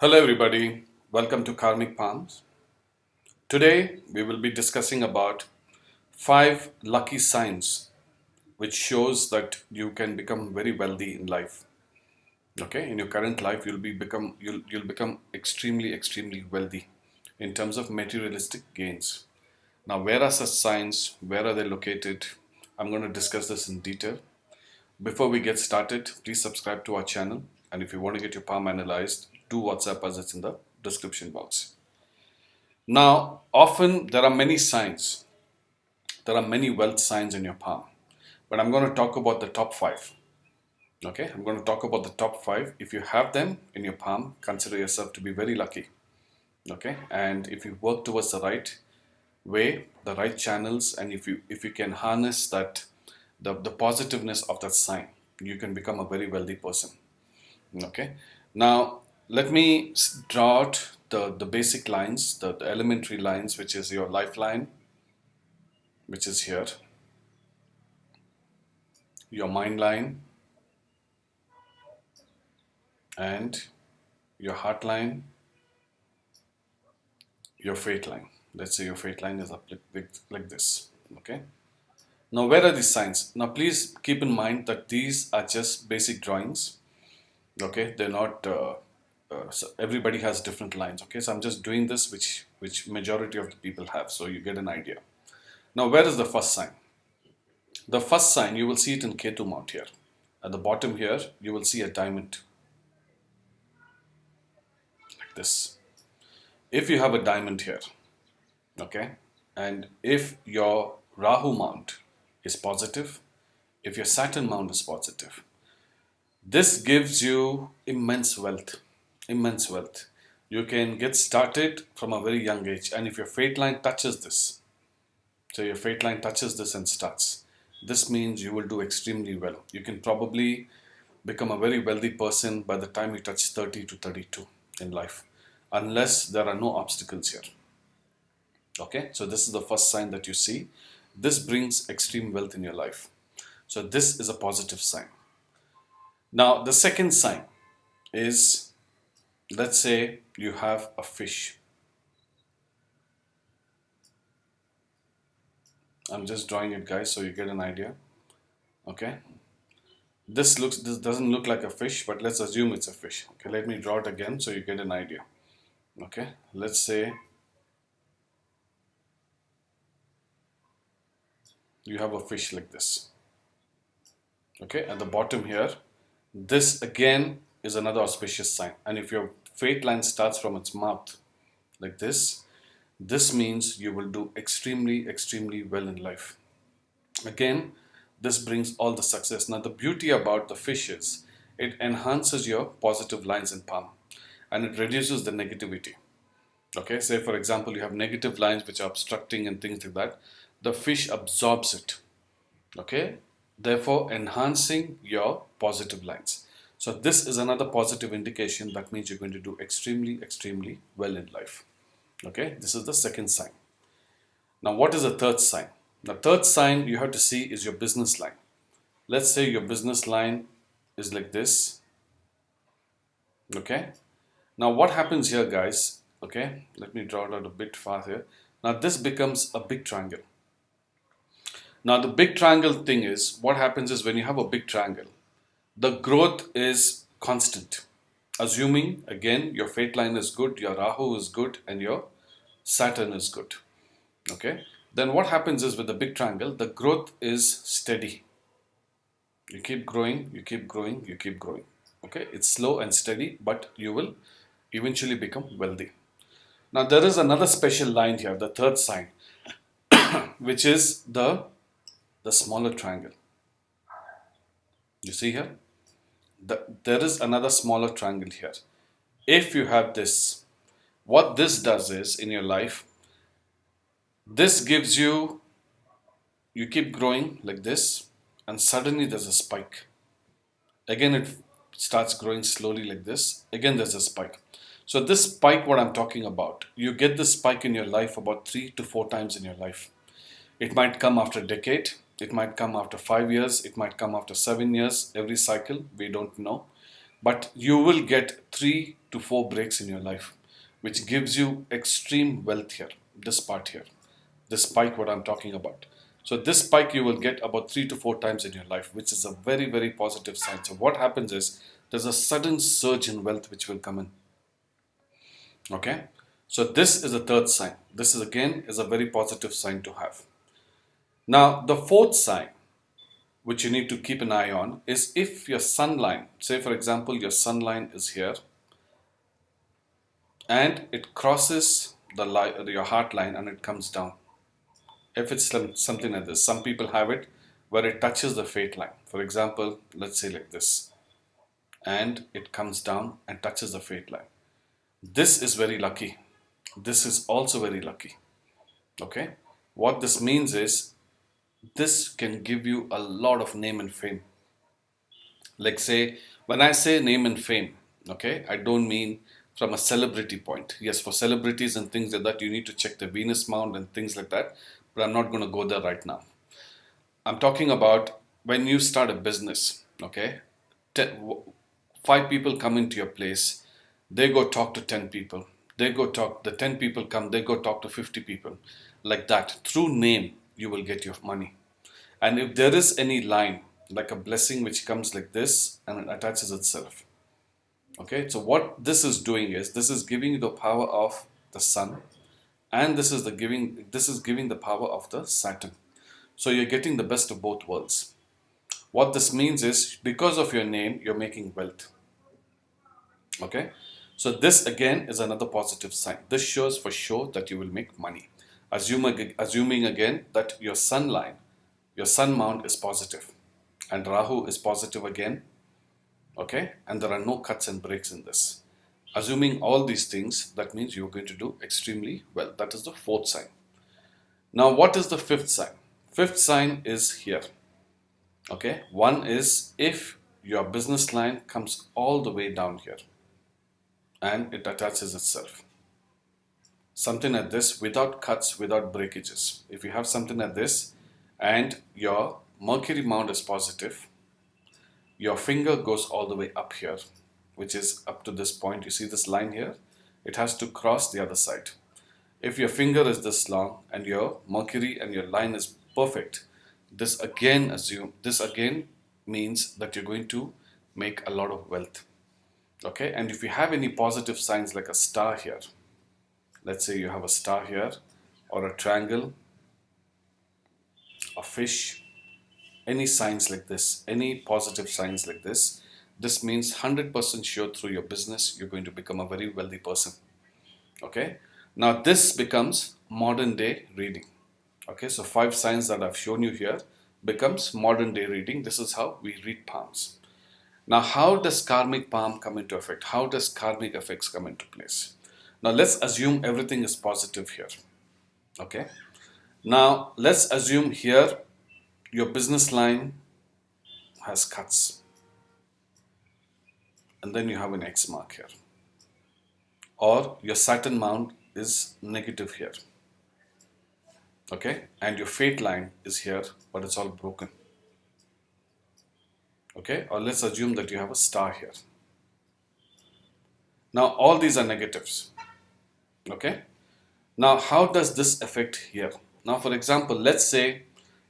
Hello everybody, welcome to Karmic Palms. Today we will be discussing about 5 lucky signs which shows that you can become very wealthy in life. Okay, in your current life you'll become extremely wealthy in terms of materialistic gains. Now where are such signs? Where are they located? I'm going to discuss this in detail. Before we get started, please subscribe to our channel, and if you want to get your palm analyzed, do WhatsApp us, it's in the description box. Now, often there are many signs. There are many wealth signs in your palm. But I'm going to talk about the top 5. Okay, I'm going to talk about the top 5. If you have them in your palm, consider yourself to be very lucky. Okay, and if you work towards the right way, the right channels, and if you can harness the positiveness of that sign, you can become a very wealthy person. Okay, now let me draw out the basic lines, the elementary lines, which is your lifeline, which is here, your mind line, and your heart line, your fate line. Let's say your fate line is up like this. Okay. Now, where are these signs? Now, please keep in mind that these are just basic drawings. Okay, they're not. So everybody has different lines. Okay, so I'm just doing this, which majority of the people have, so you get an idea. Now, where is the first sign? The first sign, you will see it in Ketu Mount here. At the bottom here, you will see a diamond like this. If you have a diamond here, okay, and if your Rahu mount is positive, if your Saturn mount is positive, this gives you immense wealth. Immense wealth. You can get started from a very young age, and if your fate line touches this, so your fate line touches this and starts, this means you will do extremely well. You can probably become a very wealthy person by the time you touch 30 to 32 in life, unless there are no obstacles here. Okay, so this is the first sign that you see. This brings extreme wealth in your life. So this is a positive sign. Now, the second sign is, let's say you have a fish. I'm just drawing it, guys, so you get an idea. Okay, this doesn't look like a fish, but let's assume it's a fish. Okay, let me draw it again so you get an idea. Okay, let's say you have a fish like this. Okay, at the bottom here, this again is another auspicious sign. And if your fate line starts from its mouth like this means you will do extremely well in life. Again, this brings all the success. Now, the beauty about the fish is it enhances your positive lines in palm, and it reduces the negativity. Okay, say for example, you have negative lines which are obstructing and things like that. The fish absorbs it. Okay, therefore enhancing your positive lines. So this is another positive indication. That means you're going to do extremely well in life. Okay, this is the second sign. Now, what is the third sign? The third sign you have to see is your business line. Let's say your business line is like this. Okay, now what happens here, guys? Okay, let me draw it out a bit far here. Now this becomes a big triangle. Now the big triangle thing is, what happens is when you have a big triangle, the growth is constant. Assuming again your fate line is good, your Rahu is good, and your Saturn is good. Okay, then what happens is with the big triangle, the growth is steady. You keep growing, you keep growing, you keep growing. Okay, it's slow and steady, but you will eventually become wealthy. Now there is another special line here, the third sign, which is the smaller triangle. You see here? There is another smaller triangle here. If you have this, what this does is in your life, this gives you, you keep growing like this, and suddenly there's a spike. Again, it starts growing slowly like this. Again, there's a spike. So this spike, what I'm talking about, you get this spike in your life about 3 to 4 times in your life. It might come after a decade. It might come after 5 years. It might come after 7 years. Every cycle, we don't know. But you will get 3 to 4 breaks in your life, which gives you extreme wealth here, this part here, this spike what I'm talking about. So this spike you will get about 3 to 4 times in your life, which is a very, very positive sign. So what happens is there's a sudden surge in wealth which will come in. Okay, so this is the third sign. This is again is a very positive sign to have. Now the fourth sign which you need to keep an eye on is if your sun line, say for example your sun line is here and it crosses your heart line and it comes down. If it's something like this, some people have it where it touches the fate line. For example, let's say like this, and it comes down and touches the fate line. This is very lucky. This is also very lucky. Okay, what this means is this can give you a lot of name and fame. Like say, when I say name and fame, okay, I don't mean from a celebrity point. Yes, for celebrities and things like that, you need to check the Venus mount and things like that, but I'm not going to go there right now. I'm talking about when you start a business, okay, 5 people come into your place, they go talk to 10 people, they go talk, the 10 people come, they go talk to 50 people, like that. Through name, you will get your money. And if there is any line, like a blessing which comes like this and it attaches itself. Okay, so what this is doing is, this is giving you the power of the sun, and this is giving the power of the Saturn. So you're getting the best of both worlds. What this means is, because of your name, you're making wealth. Okay, so this again is another positive sign. This shows for sure that you will make money. Assuming again that your sun line, your sun mount is positive, and Rahu is positive again. Okay, and there are no cuts and breaks in this. Assuming all these things, that means you're going to do extremely well. That is the fourth sign. Now, what is the fifth sign? Fifth sign is here. Okay, one is if your business line comes all the way down here and it attaches itself. Something like this, without cuts, without breakages. If you have something like this and your Mercury mount is positive, your finger goes all the way up here, which is up to this point. You see this line here? It has to cross the other side. If your finger is this long and your Mercury and your line is perfect, this again means that you're going to make a lot of wealth. Okay, and if you have any positive signs like a star here, let's say you have a star here, or a triangle, a fish, any signs like this, any positive signs like this, this means 100% sure through your business you're going to become a very wealthy person. Okay, now this becomes modern day reading. Okay, so 5 signs that I've shown you here becomes modern day reading. This is how we read palms. Now, how does karmic palm come into effect? How does karmic effects come into place? Now, let's assume everything is positive here. Okay, now let's assume here your business line has cuts, and then you have an X mark here, or your Saturn mount is negative here. Okay, and your fate line is here, but it's all broken. Okay, or let's assume that you have a star here. Now all these are negatives. Okay, now how does this affect here? Now, for example, let's say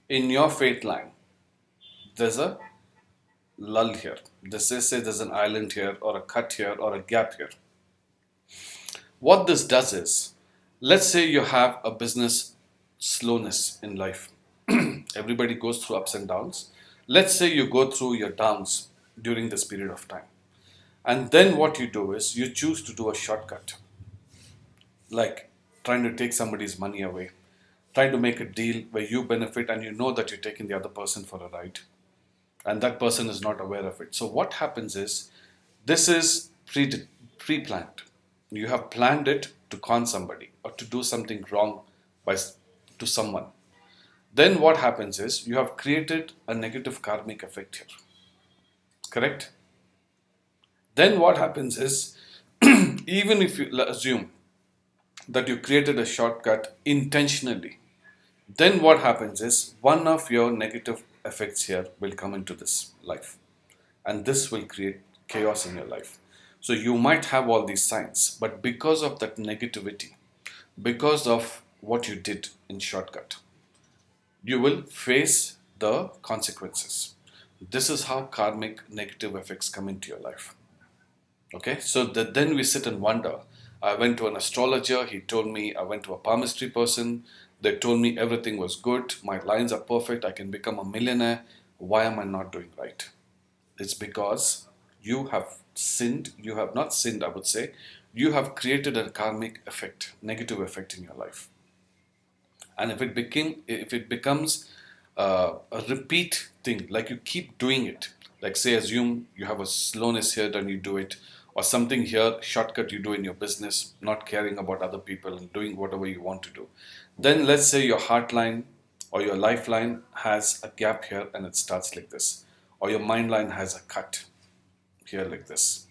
in your fate line there's a lull here. Say there's an island here, or a cut here, or a gap here. What this does is, let's say you have a business slowness in life. Everybody goes through ups and downs. Let's say you go through your downs during this period of time, and then what you do is you choose to do a shortcut, like trying to take somebody's money away, trying to make a deal where you benefit and you know that you're taking the other person for a ride, and that person is not aware of it. So what happens is, this is pre-planned. You have planned it to con somebody or to do something wrong to someone. Then what happens is, you have created a negative karmic effect here. Correct? Then what happens is, even if you assume that you created a shortcut intentionally, then what happens is, one of your negative effects here will come into this life, and this will create chaos in your life. So you might have all these signs, but because of that negativity, because of what you did in shortcut, you will face the consequences. This is how karmic negative effects come into your life. Okay, so then we sit and wonder. I went to an astrologer, he told me, I went to a palmistry person, they told me everything was good, my lines are perfect, I can become a millionaire. Why am I not doing right? It's because you have sinned, you have not sinned, I would say, you have created a karmic effect, negative effect in your life. And if it becomes a repeat thing, like you keep doing it, like say assume you have a slowness here, then you do it, or something here shortcut you do in your business, not caring about other people and doing whatever you want to do. Then let's say your heart line or your lifeline has a gap here and it starts like this, or your mind line has a cut here like this,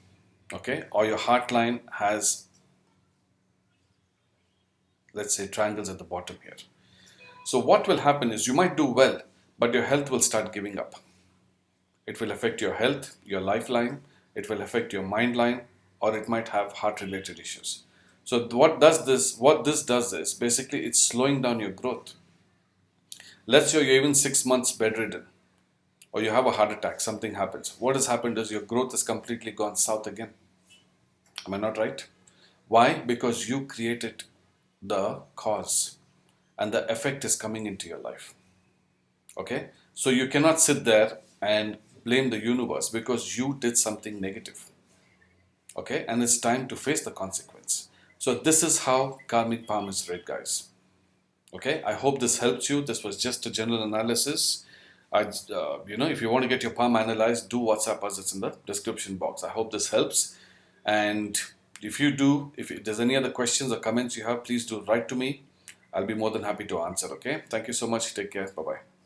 okay, or your heart line has, let's say, triangles at the bottom here. So what will happen is you might do well, but your health will start giving up. It will affect your health, your lifeline, it will affect your mind line, or it might have heart related issues. So what this does is basically it's slowing down your growth. Let's say you're even 6 months bedridden, or you have a heart attack, something happens. What has happened is your growth has completely gone south again. Am I not right? Why? Because you created the cause and the effect is coming into your life. Okay? So you cannot sit there and blame the universe because you did something negative. Okay? And it's time to face the consequence. So this is how karmic palm is read, guys. Okay? I hope this helps you. This was just a general analysis. If you want to get your palm analyzed, do WhatsApp us. It's in the description box. I hope this helps. And if there's any other questions or comments you have, please do write to me. I'll be more than happy to answer. Okay? Thank you so much. Take care. Bye-bye.